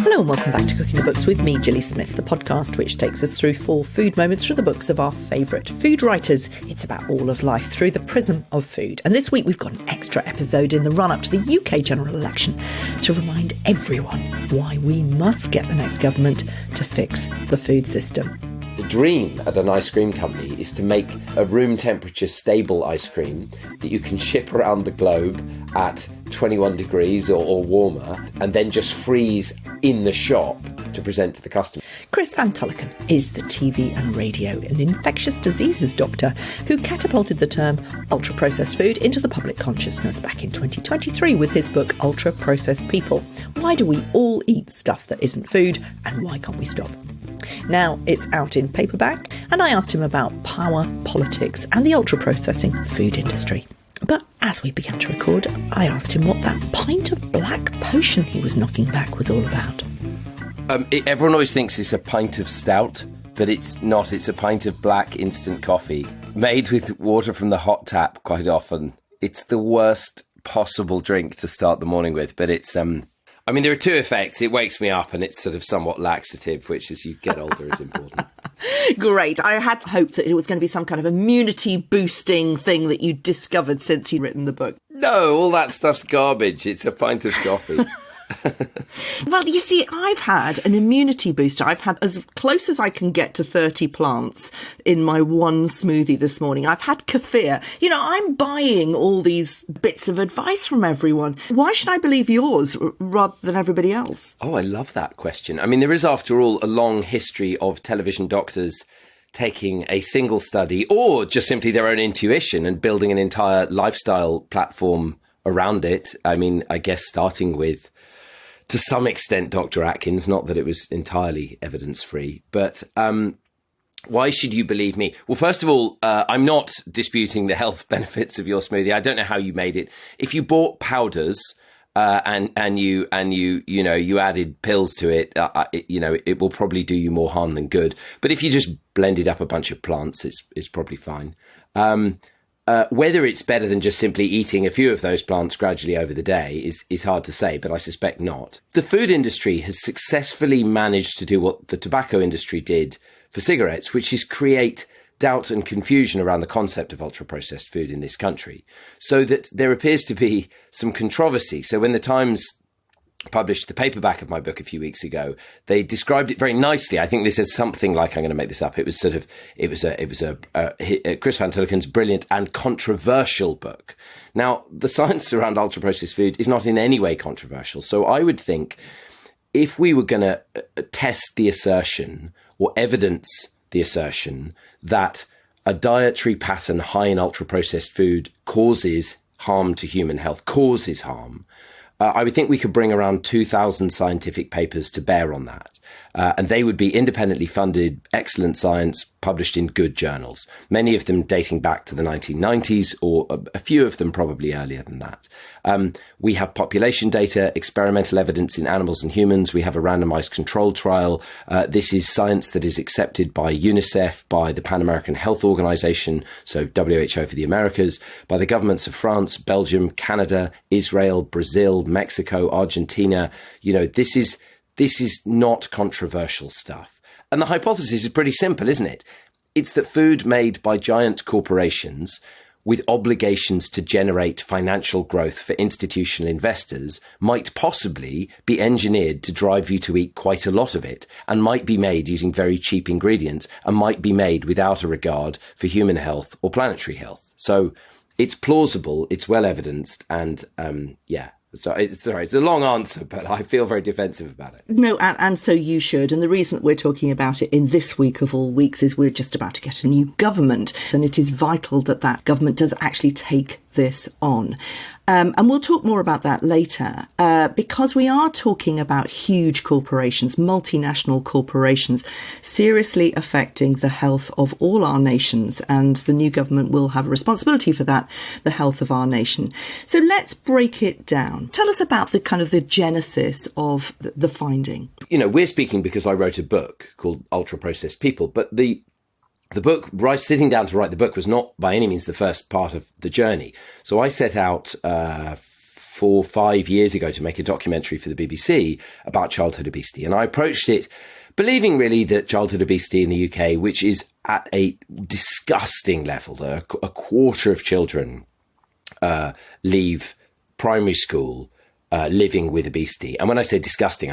Hello and welcome back to Cooking the Books with me, Gilly Smith, the podcast which takes us through 4 food moments from the books of our favourite food writers. It's about all of life through the prism of food. And this week we've got an extra episode in the run-up to the UK general election to remind everyone why we must get the next government to fix the food system. The dream at an ice cream company is to make a room temperature stable ice cream that you can ship around the globe at 21 degrees or warmer and then just freeze in the shop to present to the customer. Chris Van Tulleken is the TV and radio and infectious diseases doctor who catapulted the term ultra-processed food into the public consciousness back in 2023 with his book Ultra-Processed People. Why do we all eat stuff that isn't food and why can't we stop? Now it's out in paperback and I asked him about power, politics and the ultra-processing food industry. But as we began to record, I asked him what that pint of black potion he was knocking back was all about. Everyone always thinks it's a pint of stout, but it's not. It's a pint of black instant coffee made with water from the hot tap quite often. It's the worst possible drink to start the morning with, but it's... I mean, there are 2 effects. It wakes me up and it's sort of somewhat laxative, which as you get older is important. Great. I had hoped that it was going to be some kind of immunity boosting thing that you discovered since you'd written the book. No, all that stuff's garbage. It's a pint of coffee. Well, you see, I've had an immunity booster. I've had as close as I can get to 30 plants in my one smoothie this morning. I've had kefir. You know, I'm buying all these bits of advice from everyone. Why should I believe yours rather than everybody else? Oh, I love that question. I mean, there is, after all, a long history of television doctors taking a single study or just simply their own intuition and building an entire lifestyle platform around it. I mean, I guess starting with, to some extent, Dr. Atkins, not that it was entirely evidence-free, but why should you believe me? Well, first of all, I'm not disputing the health benefits of your smoothie. I don't know how you made it. If you bought powders and you added pills to it, it will probably do you more harm than good. But if you just blended up a bunch of plants, it's probably fine. Whether it's better than just simply eating a few of those plants gradually over the day is hard to say, but I suspect not. The food industry has successfully managed to do what the tobacco industry did for cigarettes, which is create doubt and confusion around the concept of ultra-processed food in this country, so that there appears to be some controversy. So when the Times published the paperback of my book a few weeks ago, they described it very nicely. I think this is something like, I'm going to make this up. It was Chris Van Tulleken's brilliant and controversial book. Now, the science around ultra-processed food is not in any way controversial. So I would think if we were going to test the assertion or evidence the assertion that a dietary pattern high in ultra-processed food causes harm to human health, causes harm, I would think we could bring around 2,000 scientific papers to bear on that. And they would be independently funded, excellent science, published in good journals, many of them dating back to the 1990s, or a few of them probably earlier than that. We have population data, experimental evidence in animals and humans. We have a randomized control trial. This is science that is accepted by UNICEF, by the Pan American Health Organization, so WHO for the Americas, by the governments of France, Belgium, Canada, Israel, Brazil, Mexico, Argentina. You know, this is not controversial stuff. And the hypothesis is pretty simple, isn't it? It's that food made by giant corporations with obligations to generate financial growth for institutional investors might possibly be engineered to drive you to eat quite a lot of it, and might be made using very cheap ingredients, and might be made without a regard for human health or planetary health. So it's plausible, it's well evidenced, and So it's a long answer, but I feel very defensive about it. No, and so you should. And the reason that we're talking about it in this week of all weeks is we're just about to get a new government. And it is vital that that government does actually take this on. And we'll talk more about that later, because we are talking about huge corporations, multinational corporations, seriously affecting the health of all our nations. And the new government will have a responsibility for that, the health of our nation. So let's break it down. Tell us about the kind of the genesis of the finding. You know, we're speaking because I wrote a book called Ultra-Processed People, but the book, sitting down to write the book was not by any means the first part of the journey. So I set out 4-5 years ago to make a documentary for the BBC about childhood obesity. And I approached it believing really that childhood obesity in the UK, which is at a disgusting level, a quarter of children leave primary school living with obesity. And when I say disgusting,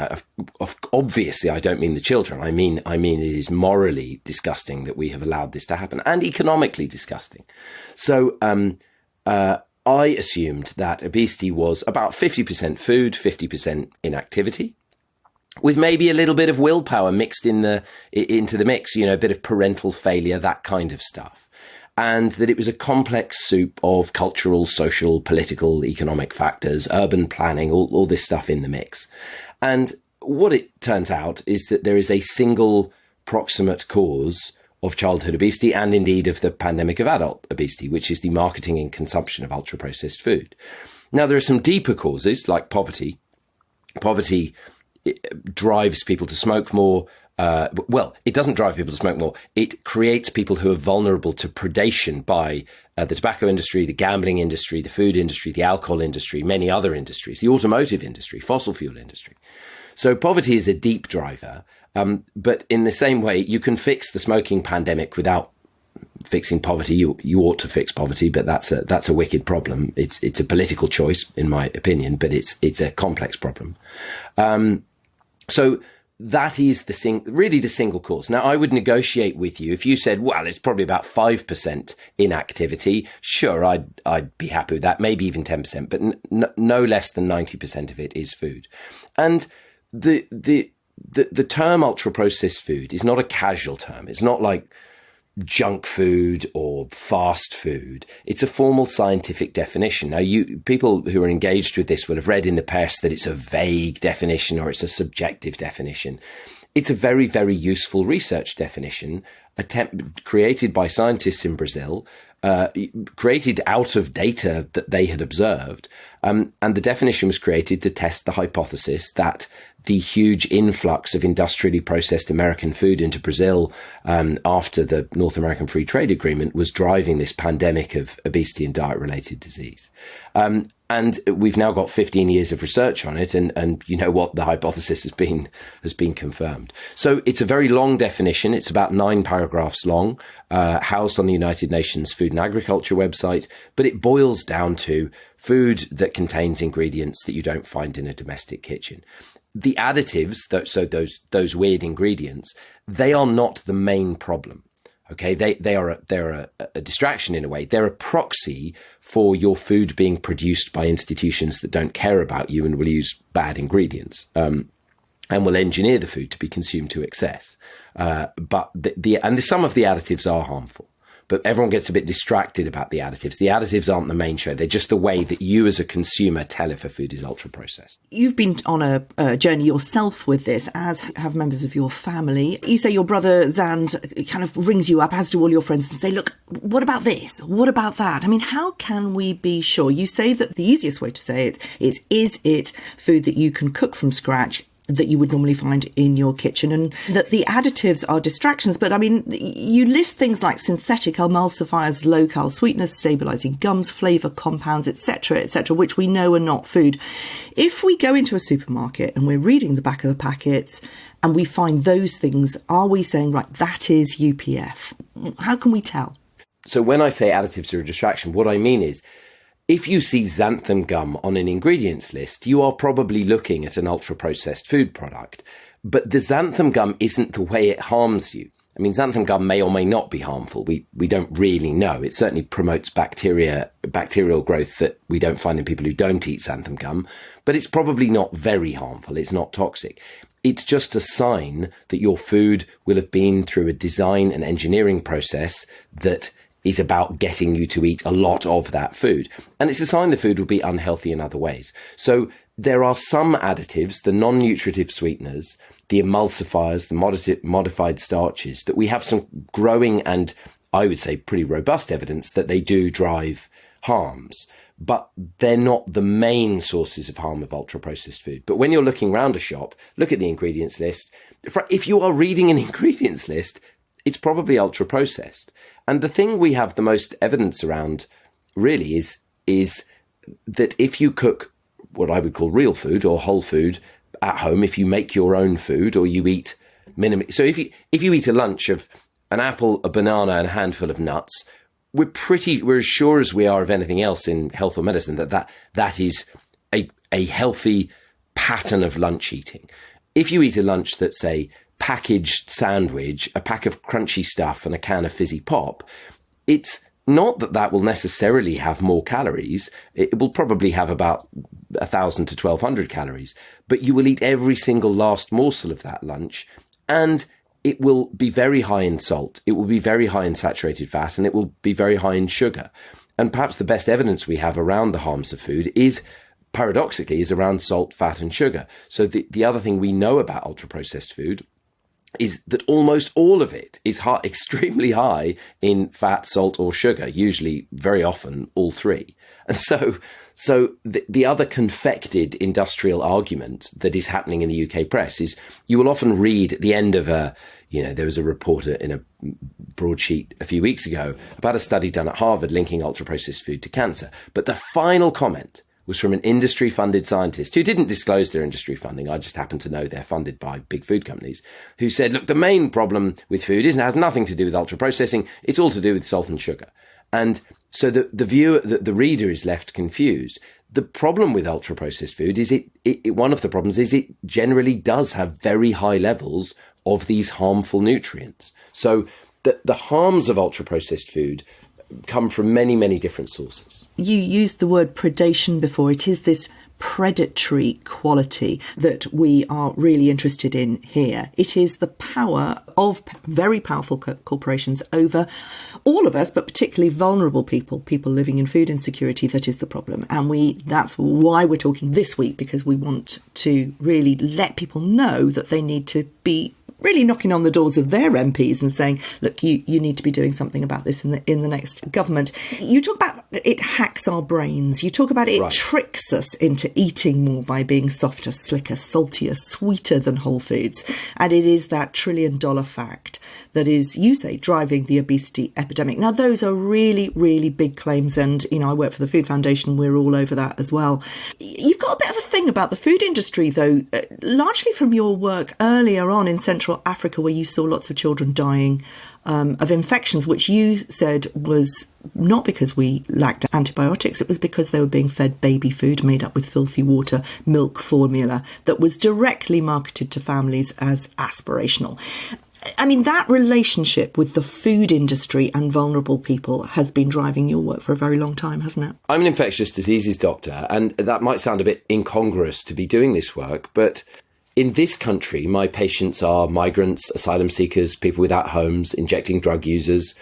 obviously I don't mean the children. I mean it is morally disgusting that we have allowed this to happen, and economically disgusting. So I assumed that obesity was about 50% food, 50% inactivity, with maybe a little bit of willpower mixed into the mix, a bit of parental failure, that kind of stuff. And that it was a complex soup of cultural, social, political, economic factors, urban planning, all this stuff in the mix. And what it turns out is that there is a single proximate cause of childhood obesity, and indeed of the pandemic of adult obesity, which is the marketing and consumption of ultra-processed food. Now, there are some deeper causes, like poverty. Poverty drives people to smoke more. It doesn't drive people to smoke more. It creates people who are vulnerable to predation by the tobacco industry, the gambling industry, the food industry, the alcohol industry, many other industries, the automotive industry, fossil fuel industry. So poverty is a deep driver. But in the same way, you can fix the smoking pandemic without fixing poverty. You ought to fix poverty, but that's a wicked problem. It's a political choice, in my opinion, but it's a complex problem. So that is really the single cause. Now, I would negotiate with you if you said, well, it's probably about 5% inactivity. Sure, I'd be happy with that, maybe even 10%, but no less than 90% of it is food. And the term ultra-processed food is not a casual term. It's not like junk food or fast food. It's a formal scientific definition. Now, people who are engaged with this will have read in the press that it's a vague definition or it's a subjective definition. It's a very, very useful research definition created by scientists in Brazil, created out of data that they had observed. And the definition was created to test the hypothesis that the huge influx of industrially processed American food into Brazil after the North American Free Trade Agreement was driving this pandemic of obesity and diet-related disease. And we've now got 15 years of research on it, and you know what, the hypothesis has been confirmed. So it's a very long definition. It's about 9 paragraphs long, housed on the United Nations Food and Agriculture website, but it boils down to food that contains ingredients that you don't find in a domestic kitchen. The additives, so those weird ingredients, they are not the main problem. Okay, they're a distraction in a way. They're a proxy for your food being produced by institutions that don't care about you and will use bad ingredients, and will engineer the food to be consumed to excess. But some of the additives are harmful. But everyone gets a bit distracted about the additives. The additives aren't the main show. They're just the way that you as a consumer tell if a food is ultra-processed. You've been on a journey yourself with this, as have members of your family. You say your brother Zand kind of rings you up, as do all your friends, and say, look, what about this? What about that? I mean, how can we be sure? You say that the easiest way to say it is it food that you can cook from scratch that you would normally find in your kitchen, and that the additives are distractions. But I mean, you list things like synthetic emulsifiers, low-cal sweeteners, stabilising gums, flavour compounds, etc., which we know are not food. If we go into a supermarket and we're reading the back of the packets and we find those things, are we saying, right, that is UPF? How can we tell? So when I say additives are a distraction, what I mean is, if you see xanthan gum on an ingredients list, you are probably looking at an ultra-processed food product. But the xanthan gum isn't the way it harms you. I mean, xanthan gum may or may not be harmful. We don't really know. It certainly promotes bacterial growth that we don't find in people who don't eat xanthan gum. But it's probably not very harmful. It's not toxic. It's just a sign that your food will have been through a design and engineering process that is about getting you to eat a lot of that food. And it's a sign the food will be unhealthy in other ways. So there are some additives, the non-nutritive sweeteners, the emulsifiers, the modified starches, that we have some growing and I would say pretty robust evidence that they do drive harms. But they're not the main sources of harm of ultra-processed food. But when you're looking around a shop, look at the ingredients list. If you are reading an ingredients list, it's probably ultra-processed. And the thing we have the most evidence around really is that if you cook what I would call real food or whole food at home, if you make your own food or you eat minimally. So if you eat a lunch of an apple, a banana, and a handful of nuts, we're as sure as we are of anything else in health or medicine that is a healthy pattern of lunch eating. If you eat a lunch that's a packaged sandwich, a pack of crunchy stuff, and a can of fizzy pop, it's not that will necessarily have more calories. It will probably have about 1,000 to 1,200 calories, but you will eat every single last morsel of that lunch, and it will be very high in salt, it will be very high in saturated fat, and it will be very high in sugar. And perhaps the best evidence we have around the harms of food is, paradoxically, is around salt, fat, and sugar. So the other thing we know about ultra-processed food is that almost all of it is extremely high in fat, salt, or sugar, usually, very often, all three. And so the other confected industrial argument that is happening in the UK press is you will often read at the end of there was a reporter in a broadsheet a few weeks ago about a study done at Harvard linking ultra-processed food to cancer. But the final comment was from an industry-funded scientist who didn't disclose their industry funding. I just happen to know they're funded by big food companies, who said, look, the main problem with food has nothing to do with ultra-processing. It's all to do with salt and sugar. And so the reader is left confused. The problem with ultra-processed food is one of the problems is it generally does have very high levels of these harmful nutrients. So the harms of ultra-processed food come from many, many different sources. You used the word predation before. It is this predatory quality that we are really interested in here. It is the power of very powerful corporations over all of us, but particularly vulnerable people living in food insecurity, that is the problem. And that's why we're talking this week, because we want to really let people know that they need to be really knocking on the doors of their MPs and saying, look, you need to be doing something about this in the next government. You talk about it hacks our brains. You talk about it tricks us into eating more by being softer, slicker, saltier, sweeter than whole foods. And it is that $1 trillion fact that is, you say, driving the obesity epidemic. Now, those are really, really big claims. And, I work for the Food Foundation. We're all over that as well. You've got a bit of a thing about the food industry, though, largely from your work earlier on in Central Africa, where you saw lots of children dying of infections, which you said was not because we lacked antibiotics, it was because they were being fed baby food made up with filthy water, milk formula that was directly marketed to families as aspirational. I mean, that relationship with the food industry and vulnerable people has been driving your work for a very long time, hasn't it? I'm an infectious diseases doctor, and that might sound a bit incongruous to be doing this work, but in this country, my patients are migrants, asylum seekers, people without homes, injecting drug users,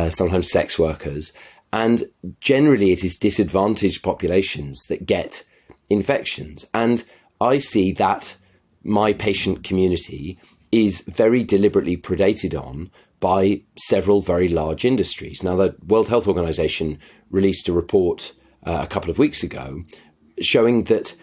sometimes sex workers. And generally, it is disadvantaged populations that get infections. And I see that my patient community is very deliberately predated on by several very large industries. Now, the World Health Organization released a report a couple of weeks ago showing that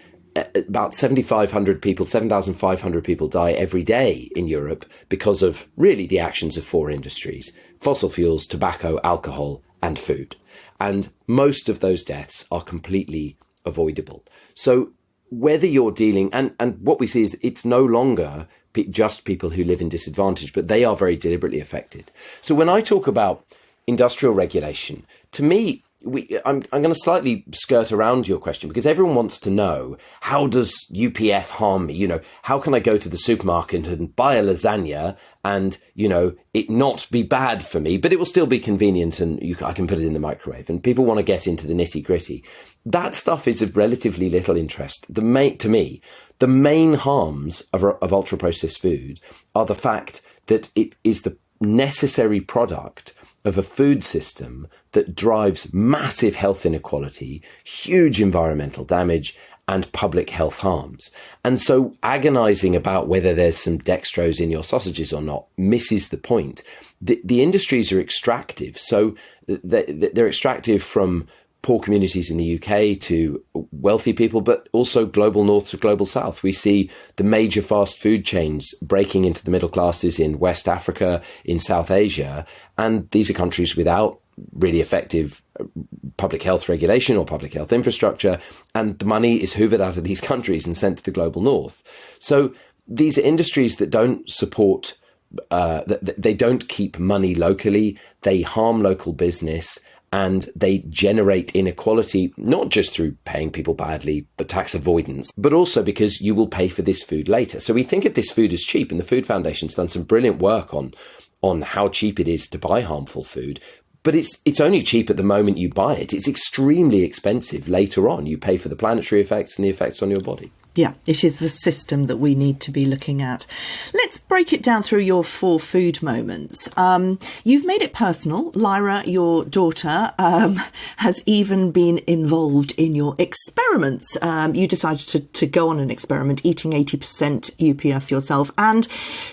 about 7,500 people die every day in Europe because of really the actions of four industries: fossil fuels, tobacco, alcohol, and food. And most of those deaths are completely avoidable. So whether you're dealing, and what we see is it's no longer just people who live in disadvantage, but they are very deliberately affected. So when I talk about industrial regulation, to me, I'm going to slightly skirt around your question, because everyone wants to know, how does UPF harm me? How can I go to the supermarket and buy a lasagna and, it not be bad for me, but it will still be convenient and I can put it in the microwave? And people want to get into the nitty gritty. That stuff is of relatively little interest. To me, the main harms of ultra processed food are the fact that it is the necessary product of a food system that drives massive health inequality, huge environmental damage, and public health harms. And so agonizing about whether there's some dextrose in your sausages or not misses the point. The industries are extractive. So they're extractive from poor communities in the UK to wealthy people, but also global north to global south. We see the major fast food chains breaking into the middle classes in West Africa, in South Asia, and these are countries without really effective public health regulation or public health infrastructure, and the money is hoovered out of these countries and sent to the global north. So these are industries that don't support, they don't keep money locally, they harm local business, and they generate inequality, not just through paying people badly, but tax avoidance, but also because you will pay for this food later. So we think of this food as cheap, and the Food Foundation's done some brilliant work on how cheap it is to buy harmful food. But it's only cheap at the moment you buy it. It's extremely expensive later on. You pay for the planetary effects and the effects on your body. Yeah, it is the system that we need to be looking at. Let's break it down through your 4 food moments. You've made it personal. Lyra, your daughter, has even been involved in your experiments. You decided to go on an experiment, eating 80% UPF yourself, and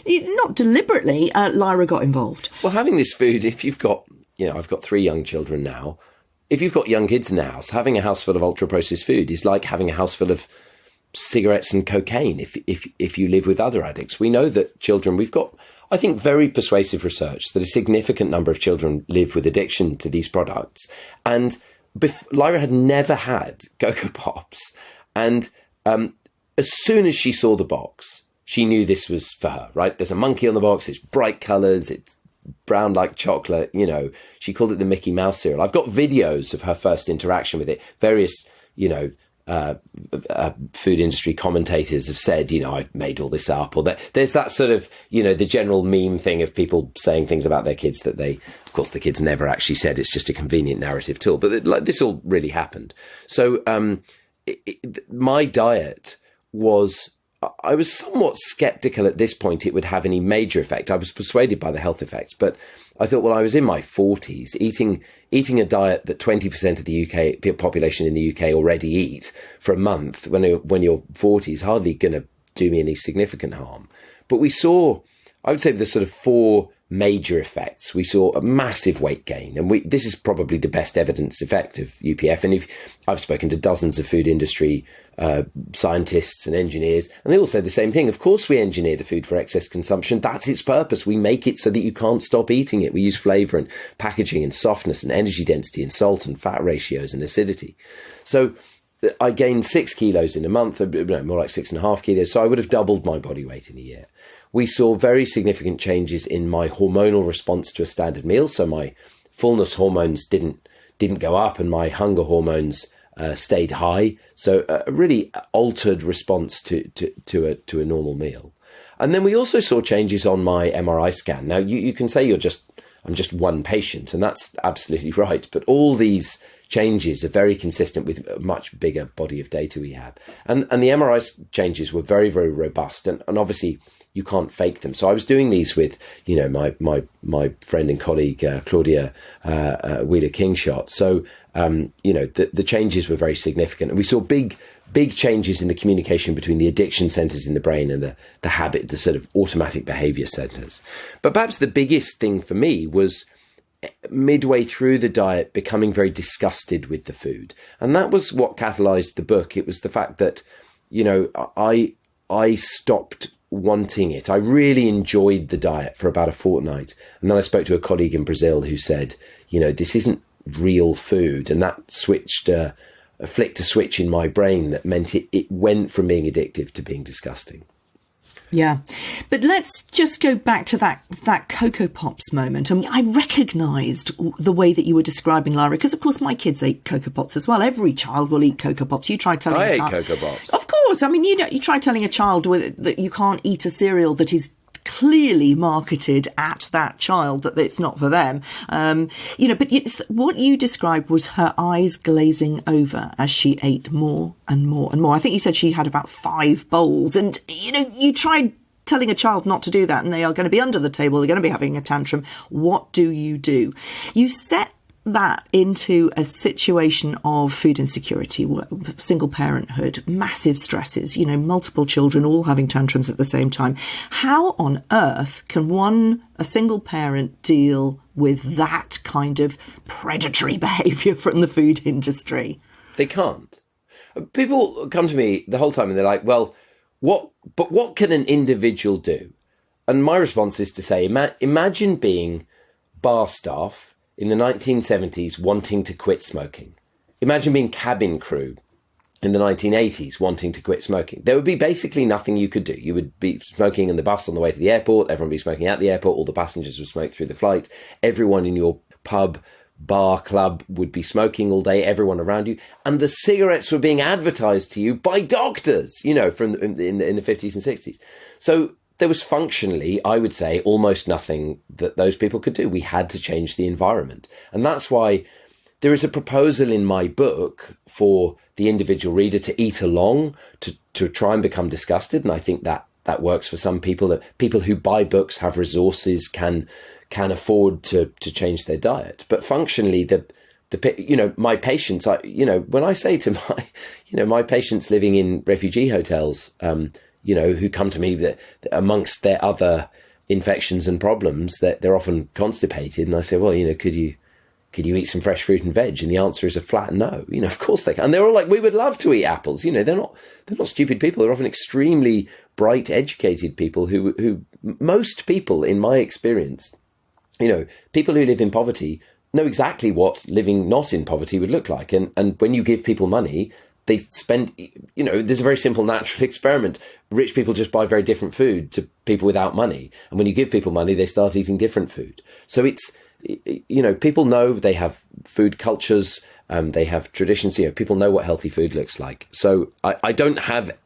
not deliberately, Lyra got involved. Well, having this food, if you've got, I've got 3 young children now. If you've got young kids in the house, having a house full of ultra-processed food is like having a house full of cigarettes and cocaine if you live with other addicts. We know that children, we've got, I think, very persuasive research that a significant number of children live with addiction to these products. And Lyra had never had Cocoa Pops. And as soon as she saw the box, she knew this was for her, right? There's a monkey on the box, it's bright colours, it's brown like chocolate, she called it the Mickey Mouse cereal. I've got videos of her first interaction with it. Various, food industry commentators have said, I've made all this up, or that there's that sort of, the general meme thing of people saying things about their kids that of course, the kids never actually said. It's just a convenient narrative tool. But this all really happened. So my diet was, I was somewhat skeptical at this point it would have any major effect. I was persuaded by the health effects, but I thought, well, I was in my 40s, eating a diet that 20% of the UK population in the UK already eat for a month when you're 40 is hardly going to do me any significant harm. But we saw, I would say, the sort of 4 major effects. We saw a massive weight gain, and this is probably the best evidence effect of UPF. And I've spoken to dozens of food industry scientists and engineers, and they all say the same thing. Of course, we engineer the food for excess consumption. That's its purpose. We make it so that you can't stop eating it. We use flavour and packaging and softness and energy density and salt and fat ratios and acidity. So I gained 6 kilos in a month, more like 6.5 kilos. So I would have doubled my body weight in a year. We saw very significant changes in my hormonal response to a standard meal. So my fullness hormones didn't go up, and my hunger hormones stayed high. So a really altered response to a normal meal. And then we also saw changes on my MRI scan. Now you can say I'm just one patient, and that's absolutely right. But all these changes are very consistent with a much bigger body of data we have. And the MRI changes were very, very robust. And obviously you can't fake them. So I was doing these with, my friend and colleague, Claudia Wheeler-Kingshott. So, the changes were very significant. And we saw big changes in the communication between the addiction centers in the brain and the habit, the sort of automatic behavior centers. But perhaps the biggest thing for me was midway through the diet becoming very disgusted with the food. And that was what catalyzed the book. It was the fact that, I stopped wanting it. I really enjoyed the diet for about a fortnight. And then I spoke to a colleague in Brazil who said, this isn't real food. And that flicked a switch in my brain that meant it went from being addictive to being disgusting. Yeah. But let's just go back to that Cocoa Pops moment. And I recognised the way that you were describing, Lyra, because, of course, my kids ate Cocoa Pops as well. Every child will eat Cocoa Pops. You try telling I ate Cocoa Pops. Of course. I mean, you try telling a child that you can't eat a cereal that is clearly marketed at that child, that it's not for them. But what you described was her eyes glazing over as she ate more and more and more. I think you said she had about 5 bowls, and you tried telling a child not to do that, and they are going to be under the table, they're going to be having a tantrum. What do? You set that into a situation of food insecurity, single parenthood, massive stresses, multiple children all having tantrums at the same time. How on earth can a single parent deal with that kind of predatory behaviour from the food industry? They can't. People come to me the whole time and they're like, well, what can an individual do? And my response is to say, imagine being bar staff in the 1970s wanting to quit smoking. Imagine being cabin crew in the 1980s wanting to quit smoking. There would be basically nothing you could do. You would be smoking in the bus on the way to the airport. Everyone would be smoking at the airport. All the passengers would smoke through the flight. Everyone in your pub, bar, club would be smoking all day. Everyone around you. And the cigarettes were being advertised to you by doctors, from in the 50s and 60s. So there was functionally, I would say, almost nothing that those people could do. We had to change the environment. And that's why there is a proposal in my book for the individual reader to eat along, to try and become disgusted. And I think that works for some people, that people who buy books, have resources, can afford to change their diet. But functionally, my patients, when I say to my patients living in refugee hotels, who come to me that amongst their other infections and problems, that they're often constipated. And I say, well, could you eat some fresh fruit and veg? And the answer is a flat no. Of course they can. And they're all like, we would love to eat apples. They're not stupid people. They're often extremely bright, educated people who most people, in my experience, people who live in poverty know exactly what living not in poverty would look like. And when you give people money, they spend, there's a very simple natural experiment. Rich people just buy very different food to people without money. And when you give people money, they start eating different food. So it's, people know, they have food cultures, they have traditions, people know what healthy food looks like. So I don't have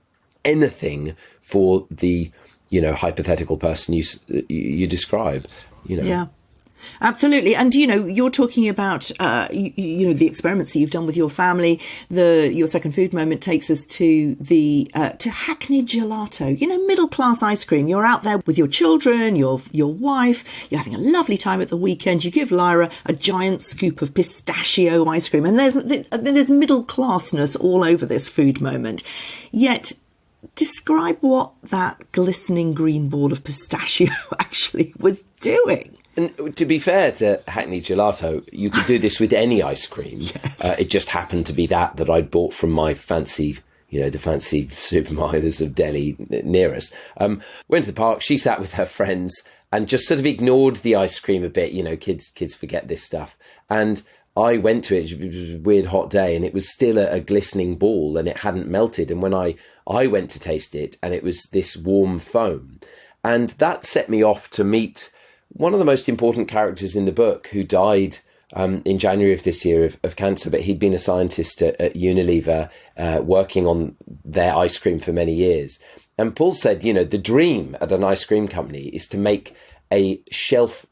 anything for the, hypothetical person you describe, Yeah. Absolutely. And, you're talking about, the experiments that you've done with your family. Your second food moment takes us to to Hackney Gelato, middle-class ice cream. You're out there with your children, your wife, you're having a lovely time at the weekend. You give Lyra a giant scoop of pistachio ice cream. And there's middle-classness all over this food moment. Yet, describe what that glistening green ball of pistachio actually was doing. And to be fair to Hackney Gelato, you could do this with any ice cream. Yes. It just happened to be that I'd bought from my fancy, the fancy supermarkets of Delhi near us. Went to the park. She sat with her friends and just sort of ignored the ice cream a bit. Kids forget this stuff. And I went to it. It was a weird hot day, and it was still a glistening ball, and it hadn't melted. And when I went to taste it, and it was this warm foam, and that set me off to meet one of the most important characters in the book, who died in January of this year of cancer, but he'd been a scientist at Unilever, working on their ice cream for many years. And Paul said, the dream at an ice cream company is to make a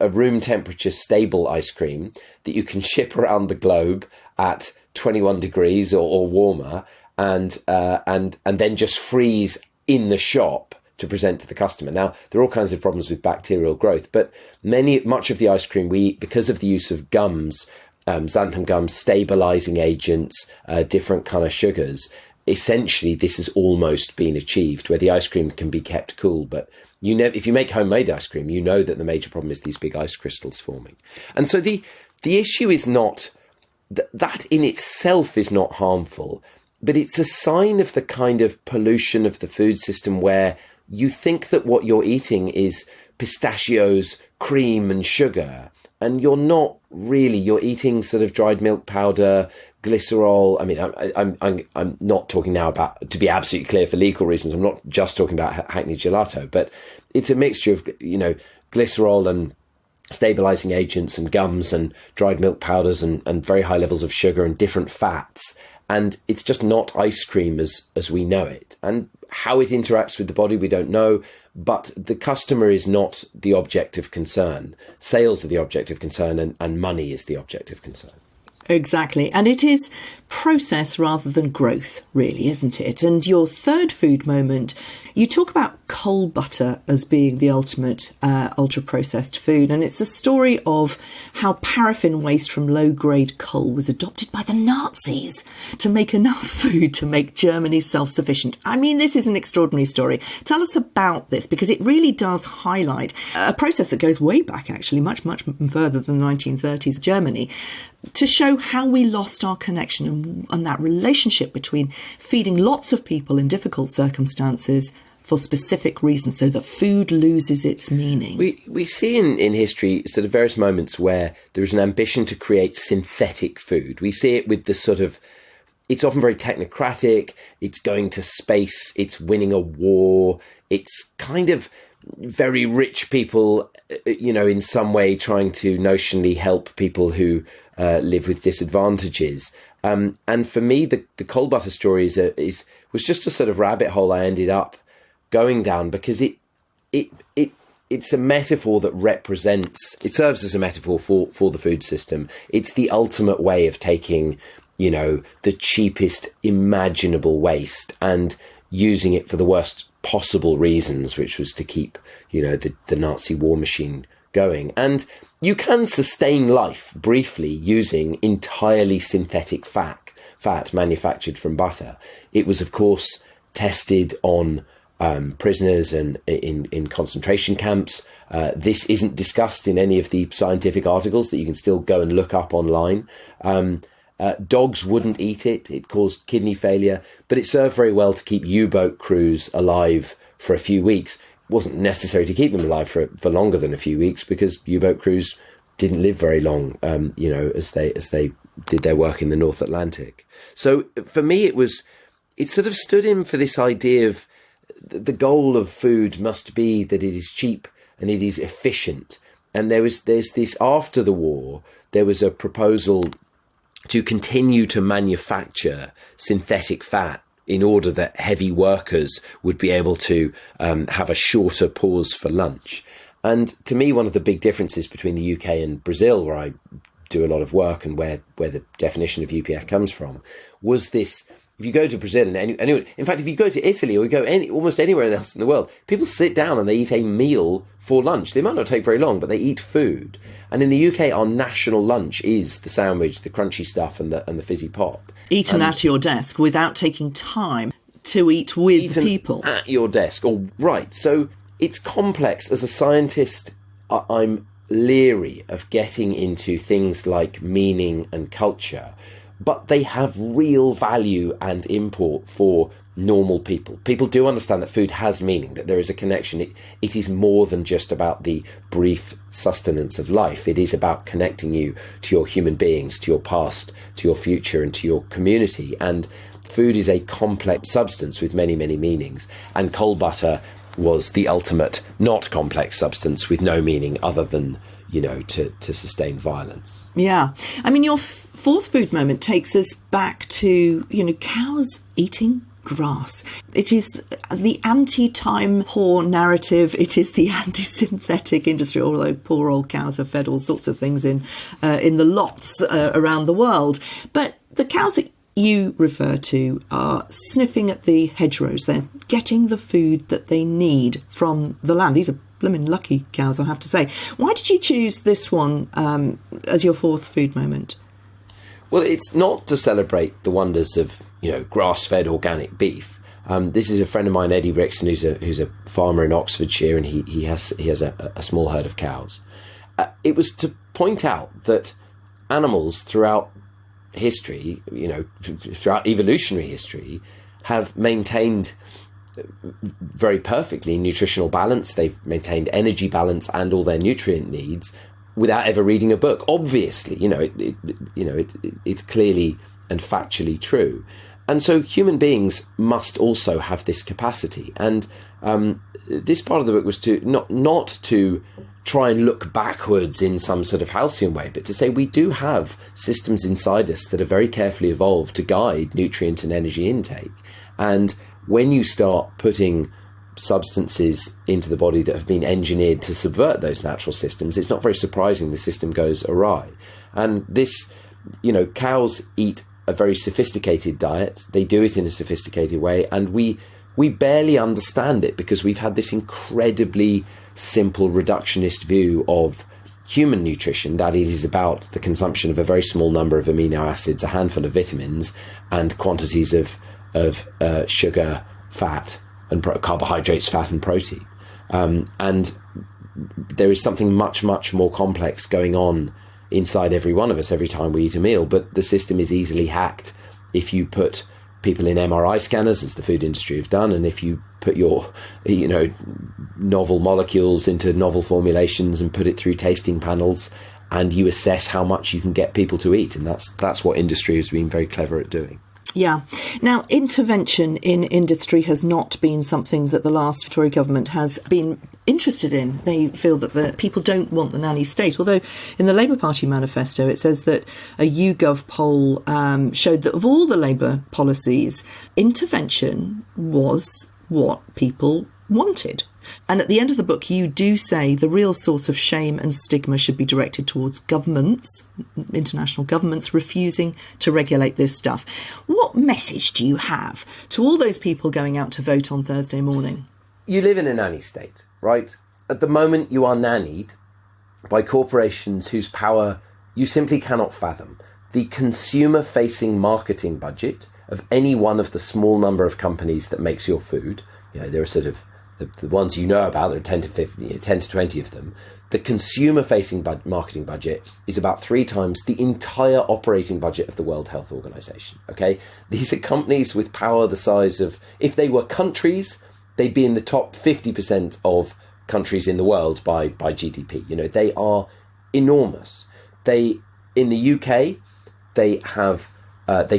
room temperature stable ice cream that you can ship around the globe at 21 degrees or warmer, and then just freeze in the shop to present to the customer. Now, there are all kinds of problems with bacterial growth, but much of the ice cream we eat, because of the use of gums, xanthan gums, stabilizing agents, different kind of sugars, essentially this has almost been achieved, where the ice cream can be kept cool. But if you make homemade ice cream, you know that the major problem is these big ice crystals forming. And so the issue is not that in itself is not harmful, but it's a sign of the kind of pollution of the food system, where you think that what you're eating is pistachios, cream and sugar, and you're not really. You're eating sort of dried milk powder, glycerol. I mean, I'm not talking now about, to be absolutely clear for legal reasons, I'm not just talking about Hackney Gelato, but it's a mixture of, glycerol and stabilizing agents and gums and dried milk powders and very high levels of sugar and different fats. And it's just not ice cream as we know it. And how it interacts with the body, we don't know. But the customer is not the object of concern. Sales are the object of concern, and money is the object of concern. Exactly. And it is process rather than growth, really, isn't it? And your third food moment, you talk about coal butter as being the ultimate ultra-processed food. And it's the story of how paraffin waste from low-grade coal was adopted by the Nazis to make enough food to make Germany self-sufficient. I mean, this is an extraordinary story. Tell us about this, because it really does highlight a process that goes way back, actually, much, much further than the 1930s Germany, to show how we lost our connection and that relationship between feeding lots of people in difficult circumstances for specific reasons so that food loses its meaning? We see in history sort of various moments where there is an ambition to create synthetic food. We see it with the sort of, it's often very technocratic, it's going to space, it's winning a war, it's kind of very rich people, in some way trying to notionally help people who live with disadvantages. And for me, the coal butter story was just a sort of rabbit hole I ended up going down, because it's a metaphor that it serves as a metaphor for the food system. It's the ultimate way of taking, the cheapest imaginable waste and using it for the worst possible reasons, which was to keep, the Nazi war machine going. And you can sustain life briefly using entirely synthetic fat manufactured from butter. It was, of course, tested on prisoners and in concentration camps. This isn't discussed in any of the scientific articles that you can still go and look up online. Dogs wouldn't eat it. It caused kidney failure, but it served very well to keep U-boat crews alive for a few weeks. It wasn't necessary to keep them alive for longer than a few weeks, because U-boat crews didn't live very long, as they did their work in the North Atlantic. So for me, it sort of stood in for this idea of the goal of food must be that it is cheap and it is efficient. And there's this, after the war, there was a proposal to continue to manufacture synthetic fat in order that heavy workers would be able to have a shorter pause for lunch. And to me, one of the big differences between the UK and Brazil, where I do a lot of work and where the definition of UPF comes from, was this. If you go to Brazil, and in fact, if you go to Italy or you go almost anywhere else in the world, people sit down and they eat a meal for lunch. They might not take very long, but they eat food. And in the UK, our national lunch is the sandwich, the crunchy stuff, and the fizzy pop. Eaten at your desk without taking time to eat with people. At your desk, right. So it's complex. As a scientist, I'm leery of getting into things like meaning and culture, but they have real value and import for normal people. People do understand that food has meaning, that there is a connection. It is more than just about the brief sustenance of life. It is about connecting you to your human beings, to your past, to your future, and to your community. And food is a complex substance with many, many meanings. And coal butter was the ultimate not complex substance with no meaning other than, to sustain violence. Yeah. I mean, your fourth food moment takes us back to, cows eating grass. It is the anti-time poor narrative. It is the anti-synthetic industry, although poor old cows are fed all sorts of things in the lots around the world. But the cows that you refer to are sniffing at the hedgerows. They're getting the food that they need from the land. These are blimmin' lucky cows, I have to say. Why did you choose this one as your fourth food moment? Well, it's not to celebrate the wonders of, grass-fed organic beef. This is a friend of mine, Eddie Brixton, who's a farmer in Oxfordshire, and he has a small herd of cows. It was to point out that animals throughout history, throughout evolutionary history, have maintained very perfectly nutritional balance. They've maintained energy balance and all their nutrient needs without ever reading a book. Obviously, it's clearly and factually true. And so human beings must also have this capacity. And this part of the book was to not to try and look backwards in some sort of halcyon way, but to say we do have systems inside us that are very carefully evolved to guide nutrient and energy intake. And when you start putting substances into the body that have been engineered to subvert those natural systems, it's not very surprising the system goes awry. And this, cows eat a very sophisticated diet. They do it in a sophisticated way, and we barely understand it because we've had this incredibly simple reductionist view of human nutrition, that it is about the consumption of a very small number of amino acids, a handful of vitamins, and quantities of sugar, fat, and carbohydrates, fat, and protein. And there is something much, much more complex going on inside every one of us every time we eat a meal. But the system is easily hacked if you put people in MRI scanners, as the food industry have done, and if you put your, novel molecules into novel formulations and put it through tasting panels, and you assess how much you can get people to eat. And that's what industry has been very clever at doing. Yeah. Now, intervention in industry has not been something that the last Tory government has been interested in. They feel that the people don't want the nanny state, although in the Labour Party manifesto it says that a YouGov poll showed that of all the Labour policies, intervention was what people wanted. And at the end of the book, you do say the real source of shame and stigma should be directed towards governments, international governments, refusing to regulate this stuff. What message do you have to all those people going out to vote on Thursday morning? You live in a nanny state, right? At the moment, you are nannied by corporations whose power you simply cannot fathom. The consumer-facing marketing budget of any one of the small number of companies that makes your food, there are sort of the ones you know about, there are 10 to 20 of them. The consumer-facing marketing budget is about 3 times the entire operating budget of the World Health Organization, okay? These are companies with power the size of, if they were countries, they'd be in the top 50% of countries in the world by GDP. They are enormous. In the UK, they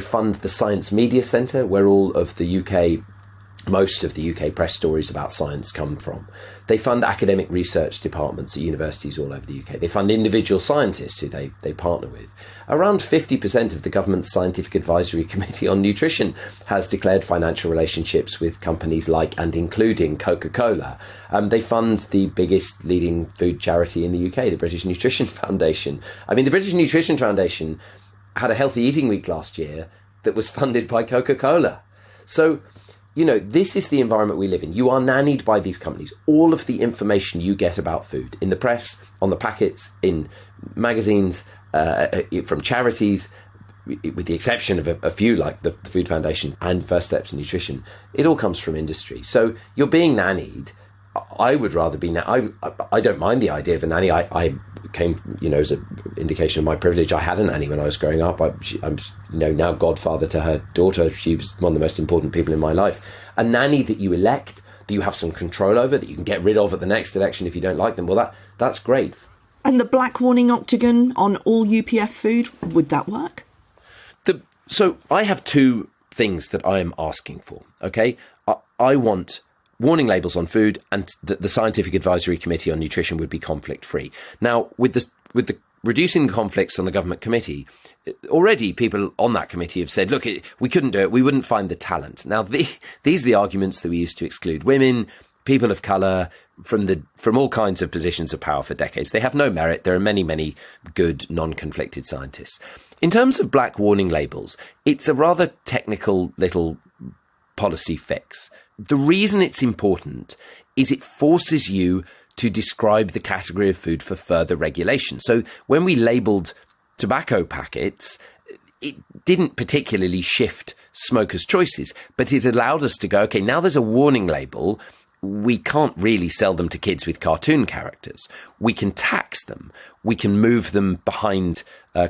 fund the Science Media Centre, where all of most of the UK press stories about science come from. They fund academic research departments at universities all over the UK. They fund individual scientists who they partner with. Around 50% of the government's Scientific Advisory Committee on Nutrition has declared financial relationships with companies like and including Coca-Cola. They fund the biggest leading food charity in the UK, the British Nutrition Foundation. The British Nutrition Foundation had a healthy eating week last year that was funded by Coca-Cola. So, this is the environment we live in. You are nannied by these companies. All of the information you get about food in the press, on the packets, in magazines, from charities, with the exception of a few like the Food Foundation and First Steps Nutrition, it all comes from industry. So you're being nannied. I would rather be I don't mind the idea of a nanny. I came, as an indication of my privilege. I had a nanny when I was growing up. I'm now godfather to her daughter. She was one of the most important people in my life. A nanny that you elect, that you have some control over, that you can get rid of at the next election if you don't like them. Well, that's great. And the black warning octagon on all UPF food, would that work? So I have 2 things that I am asking for. Okay, I want warning labels on food, and the Scientific Advisory Committee on Nutrition would be conflict-free. Now, with the reducing conflicts on the government committee, already people on that committee have said, look, we couldn't do it, we wouldn't find the talent. Now, these are the arguments that we used to exclude women, people of colour, from all kinds of positions of power for decades. They have no merit. There are many, many good, non-conflicted scientists. In terms of black warning labels, it's a rather technical little policy fix. The reason it's important is it forces you to describe the category of food for further regulation. So when we labelled tobacco packets, it didn't particularly shift smokers' choices, but it allowed us to go, okay, now there's a warning label. We can't really sell them to kids with cartoon characters. We can tax them. We can move them behind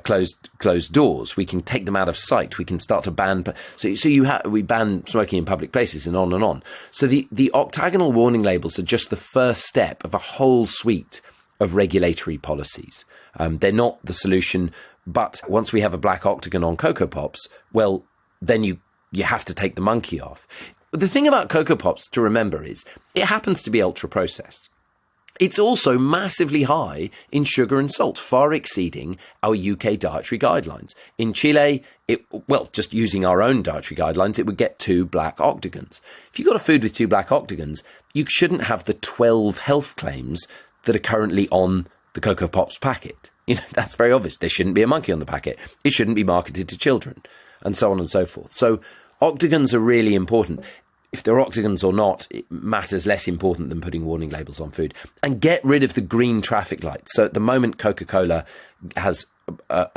closed doors. We can take them out of sight. We can start to ban. We ban smoking in public places and on and on. So the octagonal warning labels are just the first step of a whole suite of regulatory policies. They're not the solution, but once we have a black octagon on Cocoa Pops, well, then you have to take the monkey off. The thing about Cocoa Pops to remember is it happens to be ultra-processed. It's also massively high in sugar and salt, far exceeding our UK dietary guidelines. In Chile, just using our own dietary guidelines, it would get 2 black octagons. If you've got a food with 2 black octagons, you shouldn't have the 12 health claims that are currently on the Cocoa Pops packet. That's very obvious. There shouldn't be a monkey on the packet. It shouldn't be marketed to children, and so on and so forth. So octagons are really important. If they're octagons or not, it matters less important than putting warning labels on food. And get rid of the green traffic lights. So at the moment, Coca-Cola has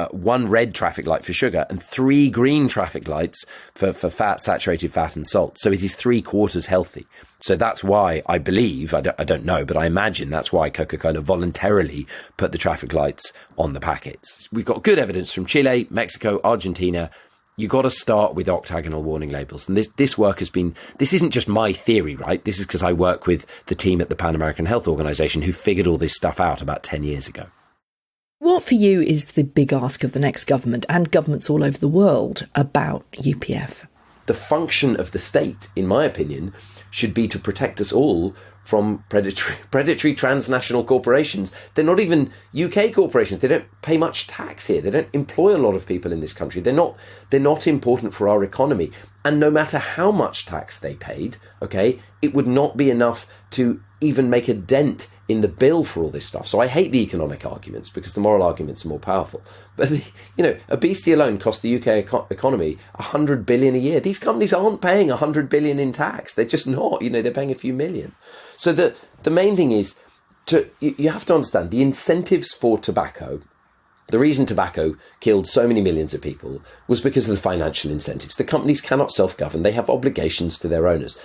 1 red traffic light for sugar and 3 green traffic lights for fat, saturated fat and salt. So it is 3/4 healthy. So that's why I believe, I don't know, but I imagine that's why Coca-Cola voluntarily put the traffic lights on the packets. We've got good evidence from Chile, Mexico, Argentina, you got to start with octagonal warning labels. And this work has been, this isn't just my theory, right? This is because I work with the team at the Pan American Health Organization who figured all this stuff out about 10 years ago. What for you is the big ask of the next government and governments all over the world about UPF? The function of the state, in my opinion, should be to protect us all from predatory transnational corporations. They're not even UK corporations. They don't pay much tax here. They don't employ a lot of people in this country. They're not important for our economy. And no matter how much tax they paid, okay, it would not be enough to even make a dent in the bill for all this stuff. So I hate the economic arguments because the moral arguments are more powerful. But, obesity alone cost the UK economy 100 billion a year. These companies aren't paying 100 billion in tax. They're just not, they're paying a few million. So the main thing is you have to understand the incentives for tobacco. The reason tobacco killed so many millions of people was because of the financial incentives. The companies cannot self-govern. They have obligations to their owners.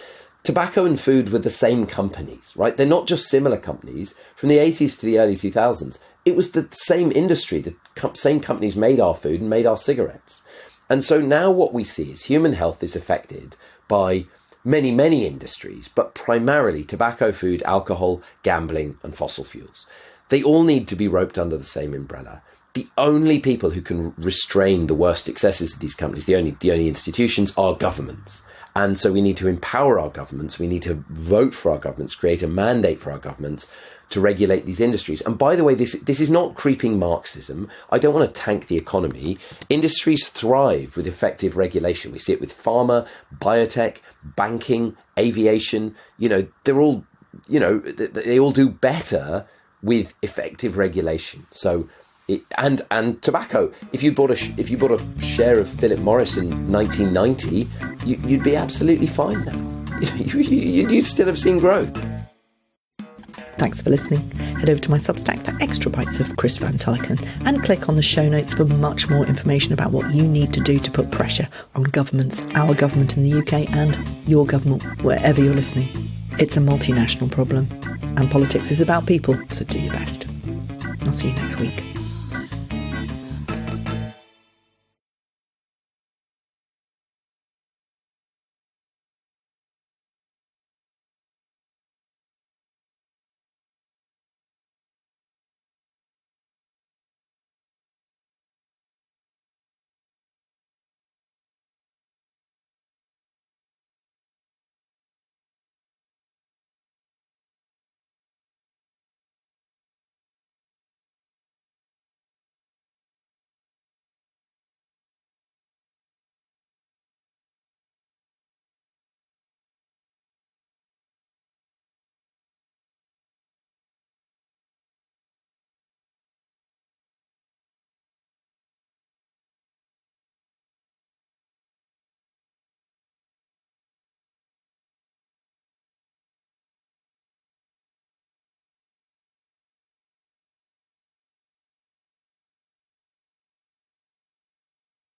Tobacco and food were the same companies, right? They're not just similar companies. From the 80s to the early 2000s, it was the same industry. The same companies made our food and made our cigarettes. And so now what we see is human health is affected by many, many industries, but primarily tobacco, food, alcohol, gambling, and fossil fuels. They all need to be roped under the same umbrella. The only people who can restrain the worst excesses of these companies, the only institutions, are governments. And so we need to empower our governments. We need to vote for our governments, create a mandate for our governments to regulate these industries. And by the way, this is not creeping Marxism. I don't want to tank the economy. Industries thrive with effective regulation. We see it with pharma, biotech, banking, aviation. They're all, they all do better with effective regulation. So, and tobacco. If you bought a share of Philip Morris in 1990, you'd be absolutely fine now. You'd still have seen growth. Thanks for listening. Head over to my Substack for extra bites of Chris Van Tulleken and click on the show notes for much more information about what you need to do to put pressure on governments, our government in the UK and your government wherever you're listening. It's a multinational problem and politics is about people, so do your best. I'll see you next week.